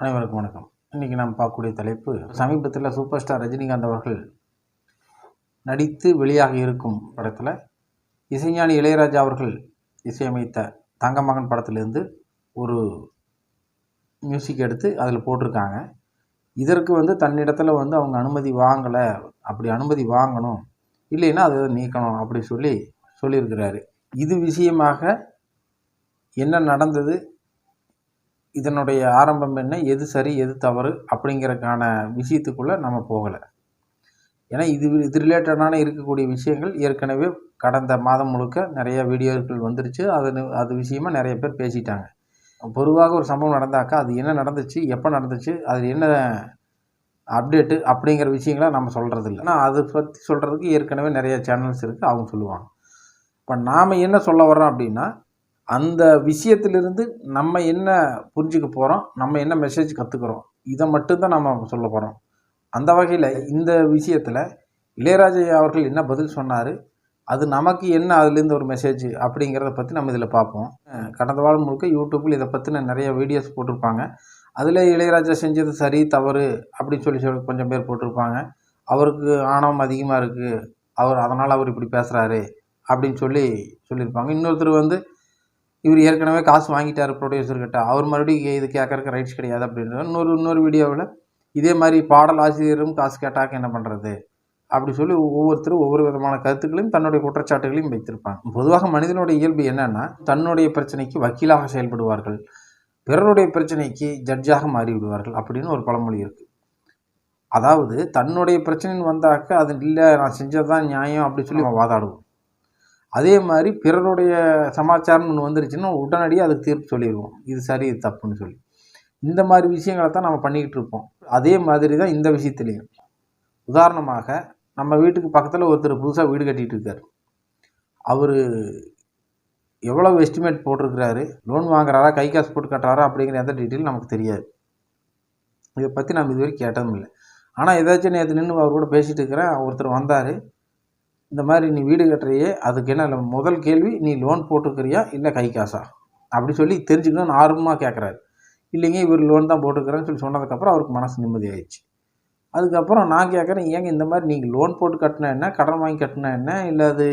அனைவருக்கும் வணக்கம். இன்றைக்கி நாம் பார்க்கக்கூடிய தலைப்பு, சமீபத்தில் சூப்பர் ஸ்டார் ரஜினிகாந்த் அவர்கள் நடித்து வெளியாக இருக்கும் படத்தில் இசைஞானி இளையராஜா அவர்கள் இசையமைத்த தங்கமகன் படத்திலிருந்து ஒரு மியூசிக் எடுத்து அதில் போட்டிருக்காங்க. இதற்கு தன்னிடத்தில் அவங்க அனுமதி வாங்கலை, அப்படி அனுமதி வாங்கணும், இல்லைன்னா அதை நீக்கணும் அப்படி சொல்லியிருக்கிறாரு. இது விஷயமாக என்ன நடந்தது, இதனுடைய ஆரம்பம் என்ன, எது சரி எது தவறு அப்படிங்கிறதுக்கான விஷயத்துக்குள்ளே நம்ம போகலை. ஏன்னா இது ரிலேட்டடான இருக்கக்கூடிய விஷயங்கள் ஏற்கனவே கடந்த மாதம் முழுக்க நிறைய வீடியோக்கள் வந்துருச்சு. அது விஷயமாக நிறைய பேர் பேசிட்டாங்க. பொதுவாக ஒரு சம்பவம் நடந்தாக்கா அது என்ன நடந்துச்சு, எப்போ நடந்துச்சு, அது என்ன அப்டேட்டு அப்படிங்கிற விஷயங்களை நம்ம சொல்கிறது இல்லை. ஆனால் அதை பற்றி சொல்கிறதுக்கு ஏற்கனவே நிறைய சேனல்ஸ் இருக்குது, அவங்க சொல்லுவாங்க. இப்போ நாம் என்ன சொல்ல வர்றோம் அப்படின்னா, அந்த விஷயத்திலிருந்து நம்ம என்ன புரிஞ்சுக்க போகிறோம், நம்ம என்ன மெசேஜ் கற்றுக்குறோம், இதை மட்டும்தான் நம்ம சொல்ல போகிறோம். அந்த வகையில் இந்த விஷயத்தில் இளையராஜா அவர்கள் என்ன பதில் சொன்னார், அது நமக்கு என்ன அதுலேருந்து ஒரு மெசேஜ் அப்படிங்கிறத பற்றி நம்ம இதில் பார்ப்போம். கடந்த வாரம் முழுக்க யூடியூப்பில் இதை பற்றின நிறைய வீடியோஸ் போட்டிருப்பாங்க. அதில் இளையராஜா செஞ்சது சரி தவறு அப்படின்னு சொல்லி கொஞ்சம் பேர் போட்டிருப்பாங்க. அவருக்கு ஆணவம் அதிகமாக இருக்குது, அதனால் அவர் இப்படி பேசுகிறாரு அப்படின்னு சொல்லியிருப்பாங்க. இன்னொருத்தர் இவர் ஏற்கனவே காசு வாங்கிட்டார் ப்ரொடியூசர்கிட்ட, அவர் மறுபடியும் இது கேட்கறக்கு ரைட்ஸ் கிடையாது அப்படின்ற இன்னொரு வீடியோவில் இதே மாதிரி பாடல் ஆசிரியரும் காசு கேட்டாக்க என்ன பண்ணுறது அப்படி சொல்லி ஒவ்வொருத்தரும் ஒவ்வொரு விதமான கருத்துக்களையும் தன்னுடைய குற்றச்சாட்டுகளையும் வைத்திருப்பாங்க. பொதுவாக மனிதனுடைய இயல்பு என்னன்னா, தன்னுடைய பிரச்சனைக்கு வக்கீலாக செயல்படுவார்கள், பிறருடைய பிரச்சனைக்கு ஜட்ஜாக மாறிவிடுவார்கள் அப்படின்னு ஒரு பழமொழி இருக்குது. அதாவது தன்னுடைய பிரச்சனைன்னு வந்தாக்க அது இல்லை நான் செஞ்சதுதான் நியாயம் அப்படி சொல்லி வாதாடுவோம். அதே மாதிரி பிறருடைய சமாச்சாரம் ஒன்று வந்துருச்சுன்னா உடனடியாக அதுக்கு தீர்ப்பு சொல்லிடுவோம், இது சரி இது தப்புன்னு சொல்லி. இந்த மாதிரி விஷயங்களை தான் நம்ம பண்ணிக்கிட்டு இருப்போம். அதே மாதிரி தான் இந்த விஷயத்துலையும். உதாரணமாக நம்ம வீட்டுக்கு பக்கத்தில் ஒருத்தர் புதுசாக வீடு கட்டிகிட்டு இருக்கார். அவர் எவ்வளவு எஸ்டிமேட் போட்டிருக்கிறாரு, லோன் வாங்குறாரா கை காசு போட்டு கட்டுறாரா அப்படிங்கிற எந்த டீட்டெயில் நமக்கு தெரியாது. இதை பற்றி நம்ம இதுவரைக்கும் கேட்டதும் இல்லை. ஆனால் ஏதாச்சும் நேற்று நின்று அவர் கூட பேசிகிட்டு இருக்கிறேன், ஒருத்தர் வந்தார், இந்த மாதிரி நீ வீடு கட்டுறையே அதுக்கு என்ன முதல் கேள்வி, நீ லோன் போட்டுக்கிறியா இல்லை கை காசா அப்படி சொல்லி தெரிஞ்சுக்கணும்னு ஆர்வமாக கேட்குறாரு. இல்லைங்க இவர் லோன் தான் போட்டுக்கிறேன்னு சொன்னதுக்கப்புறம் அவருக்கு மனசு நிம்மதி ஆயிடுச்சு. அதுக்கப்புறம் நான் கேட்குறேன், ஏங்க இந்த மாதிரி நீங்கள் லோன் போட்டு கட்டினா என்ன, கடன் வாங்கி கட்டினா என்ன, இல்லை அது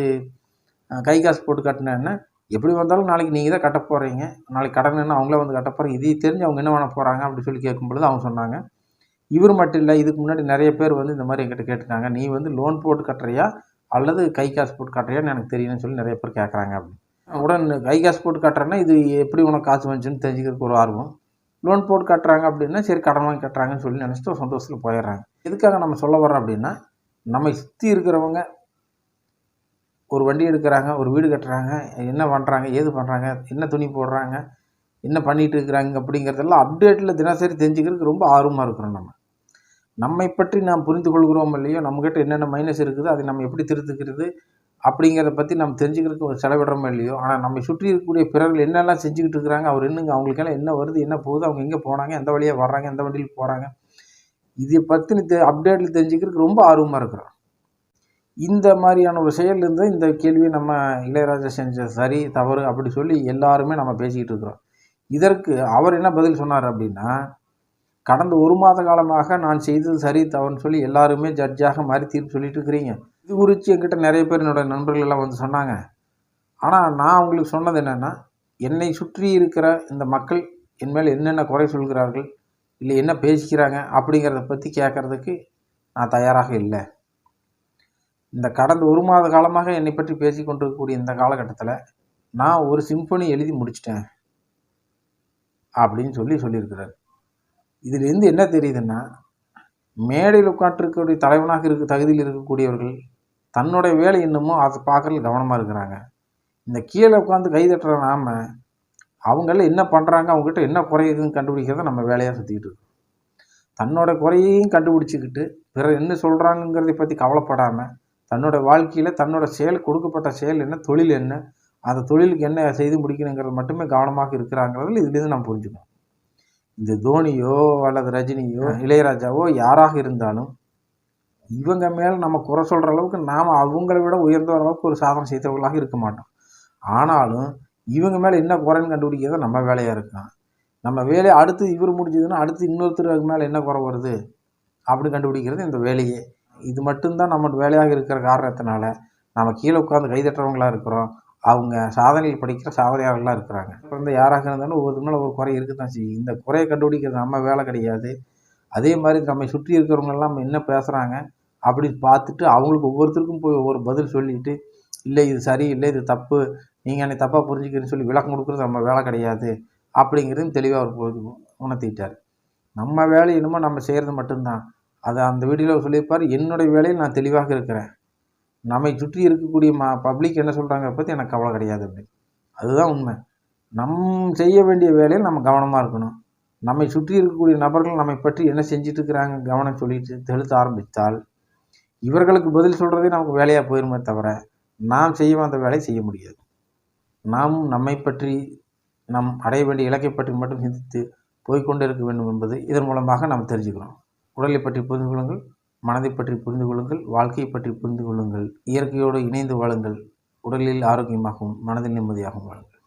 கை காசு போட்டு கட்டினா என்ன, எப்படி வந்தாலும் நாளைக்கு நீங்கள் தான் கட்ட போகிறீங்க, நாளைக்கு கடன் என்ன அவங்களே கட்ட போகிறீங்க, இதை தெரிஞ்சு அவங்க என்ன பண்ண போகிறாங்க அப்படி சொல்லி கேட்கும்பொழுது அவங்க சொன்னாங்க, இவர் மட்டும் இல்லை இதுக்கு முன்னாடி நிறைய பேர் இந்த மாதிரி என்கிட்ட கேட்டுருக்காங்க, நீ லோன் போட்டு கட்டுறியா அல்லது கை காசு போட்டு கட்டுறியான்னு எனக்கு தெரியும்னு சொல்லி நிறைய பேர் கேட்குறாங்க. அப்படின்னு உடனே கை காசு போட்டு கட்டுறேன்னா இது எப்படி உனக்கு காசு வந்துச்சுன்னு தெரிஞ்சுக்கிறதுக்கு ஒரு ஆர்வம், லோன் போட்டு கட்டுறாங்க அப்படின்னா சரி கடன் வாங்கி கட்டுறாங்கன்னு சொல்லி நினச்சிட்டு ஒரு சந்தோஷத்தில் போயிடுறாங்க. எதுக்காக நம்ம சொல்ல வர்றோம் அப்படின்னா, நம்ம சுற்றி இருக்கிறவங்க ஒரு வண்டி எடுக்கிறாங்க, ஒரு வீடு கட்டுறாங்க, என்ன பண்ணுறாங்க ஏது பண்ணுறாங்க, என்ன துணி போடுறாங்க, என்ன பண்ணிகிட்டு இருக்கிறாங்க அப்படிங்கிறதெல்லாம் அப்டேட்டில் தினசரி தெரிஞ்சுக்கிறதுக்கு ரொம்ப ஆர்வமாக இருக்கிறோம். நம்மை பற்றி நாம் புரிந்து கொள்கிறோம் இல்லையோ, நம்மக்கிட்ட என்னென்ன மைனஸ் இருக்குது அதை நம்ம எப்படி திருத்துக்கிறது அப்படிங்கிறத பற்றி நம்ம தெரிஞ்சுக்கிறதுக்கு செலவிடுறோமோ இல்லையோ, ஆனால் நம்ம சுற்றி இருக்கக்கூடிய பிறர்கள் என்னெல்லாம் செஞ்சுக்கிட்டு இருக்கிறாங்க, அவர் என்னங்க அவங்களுக்கெல்லாம் என்ன வருது என்ன போகுது, அவங்க எங்கே போனாங்க, எந்த வழியாக வர்றாங்க, எந்த வண்டியில் போகிறாங்க, இதை பற்றி அப்டேட்டில் தெரிஞ்சுக்கிறதுக்கு ரொம்ப ஆர்வமாக இருக்கிறோம். இந்த மாதிரியான ஒரு செயலிருந்து இந்த கேள்வியை நம்ம இளையராஜா செஞ்ச சரி தவறு அப்படி சொல்லி எல்லாருமே நம்ம பேசிக்கிட்டு இருக்கிறோம். இதற்கு அவர் என்ன பதில் சொன்னார் அப்படின்னா, கடந்த ஒரு மாத காலமாக நான் செய்தது சரி தவறுன்னு சொல்லி எல்லாருமே ஜட்ஜாக மாறி தீர்ப்பு சொல்லிட்டு இருக்கிறீங்க. இது குறித்து என்கிட்ட நிறைய பேர் என்னோடய நண்பர்கள் எல்லாம் சொன்னாங்க. ஆனால் நான் அவங்களுக்கு சொன்னது என்னென்னா, என்னை சுற்றி இருக்கிற இந்த மக்கள் என் மேல் என்னென்ன குறை சொல்கிறார்கள், இல்லை என்ன பேசிக்கிறாங்க அப்படிங்கிறத பற்றி கேட்குறதுக்கு நான் தயாராக இல்லை. இந்த கடந்த ஒரு மாத காலமாக என்னை பற்றி பேசி கொண்டிருக்கக்கூடிய இந்த காலகட்டத்தில் நான் ஒரு சிம்பனி எழுதி முடிச்சிட்டேன் அப்படின்னு சொல்லியிருக்கிறார். இதிலிருந்து என்ன தெரியுதுன்னா, மேடையில் உட்காந்துருக்கக்கூடிய தலைவனாக தகுதியில் இருக்கக்கூடியவர்கள் தன்னுடைய வேலை என்னமோ அதை பார்க்கறதுல கவனமாக இருக்கிறாங்க. இந்த கீழே உட்காந்து கை தட்டுற நாம் அவங்கள என்ன பண்ணுறாங்க, அவங்ககிட்ட என்ன குறையுதுன்னு கண்டுபிடிக்கிறத நம்ம வேலையாக சுற்றிக்கிட்டு இருக்கோம். தன்னோட குறையையும் கண்டுபிடிச்சிக்கிட்டு பிறர் என்ன சொல்கிறாங்கிறதை பற்றி கவலைப்படாமல் தன்னோட வாழ்க்கையில் தன்னோட செயல், கொடுக்கப்பட்ட செயல் என்ன, தொழில் என்ன, அந்த தொழிலுக்கு என்ன செய்து முடிக்கணுங்கிறது மட்டுமே கவனமாக இருக்கிறாங்கிறதுல இதுலேருந்து நம்ம புரிஞ்சுக்கணும். இந்த தோனியோ அல்லது ரஜினியோ இளையராஜாவோ யாராக இருந்தாலும் இவங்க மேலே நம்ம குறை சொல்கிற அளவுக்கு நாம் அவங்கள விட உயர்ந்த அளவுக்கு ஒரு சாதனை செய்தவர்களாக இருக்க மாட்டோம். ஆனாலும் இவங்க மேலே என்ன குறைன்னு கண்டுபிடிக்கிறத நம்ம வேலையாக இருக்கலாம். நம்ம வேலையை அடுத்து இவர் முடிஞ்சதுன்னா அடுத்து இன்னொருத்தருக்கு மேலே என்ன குறை வருது அப்படி கண்டுபிடிக்கிறது இந்த வேலையே. இது மட்டும்தான் நம்ம வேலையாக இருக்கிற காரணத்தினால நம்ம கீழே உட்காந்து கைதட்டுறவங்களாக இருக்கிறோம். அவங்க சாதனையில் படிக்கிற சாதனையாளர்களாக இருக்கிறாங்க. பிறந்த யாராக இருந்தாலும் ஒவ்வொரு மேலே ஒரு குறை இருக்க தான் செய்யும். இந்த குறையை கண்டுபிடிக்கிறது நம்ம வேலை கிடையாது. அதே மாதிரி நம்மை சுற்றி இருக்கிறவங்கெல்லாம் என்ன பேசுகிறாங்க அப்படின்னு பார்த்துட்டு அவங்களுக்கு ஒவ்வொருத்தருக்கும் போய் ஒவ்வொரு பதில் சொல்லிட்டு, இல்லை இது சரி, இல்லை இது தப்பு, நீங்கள் என்னை தப்பாக புரிஞ்சுக்கிறேன்னு சொல்லி விளக்கம் கொடுக்குறது நம்ம வேலை கிடையாது அப்படிங்கிறதையும் தெளிவாக அவர் உணர்த்திட்டார். நம்ம வேலை என்னமோ நம்ம செய்கிறது மட்டும்தான். அதை அந்த வீடியோவில் சொல்லியிருப்பார், என்னுடைய வேலையில் நான் தெளிவாக இருக்கிறேன், நம்மை சுற்றி இருக்கக்கூடிய பப்ளிக் என்ன சொல்கிறாங்க பற்றி எனக்கு கவலை கிடையாது அப்படின்னு. அதுதான் உண்மை. செய்ய வேண்டிய வேலையில் நம்ம கவனமாக இருக்கணும். நம்மை சுற்றி இருக்கக்கூடிய நபர்கள் நம்மை பற்றி என்ன செஞ்சுட்டு இருக்கிறாங்க கவனம் சொல்லிட்டு செலுத்த ஆரம்பித்தால் இவர்களுக்கு பதில் சொல்கிறதே நமக்கு வேலையாக போயிருமே தவிர நாம் செய்ய வந்த வேலையை செய்ய முடியாது. நாம் நம்மை பற்றி நம் அடைய வேண்டிய இலக்கை பற்றி மட்டும் சிந்தித்து போய்கொண்டே இருக்க வேண்டும் என்பது இதன் மூலமாக நாம் தெரிஞ்சுக்கிறோம். உடலை பற்றி புரிந்து கொள்ளுங்கள், மனதை பற்றி புரிந்து கொள்ளுங்கள், வாழ்க்கையை பற்றி புரிந்து கொள்ளுங்கள், இயற்கையோடு இணைந்து வாழுங்கள், உடலில் ஆரோக்கியமாகவும் மனதில் நிம்மதியாகவும் வாழுங்கள்.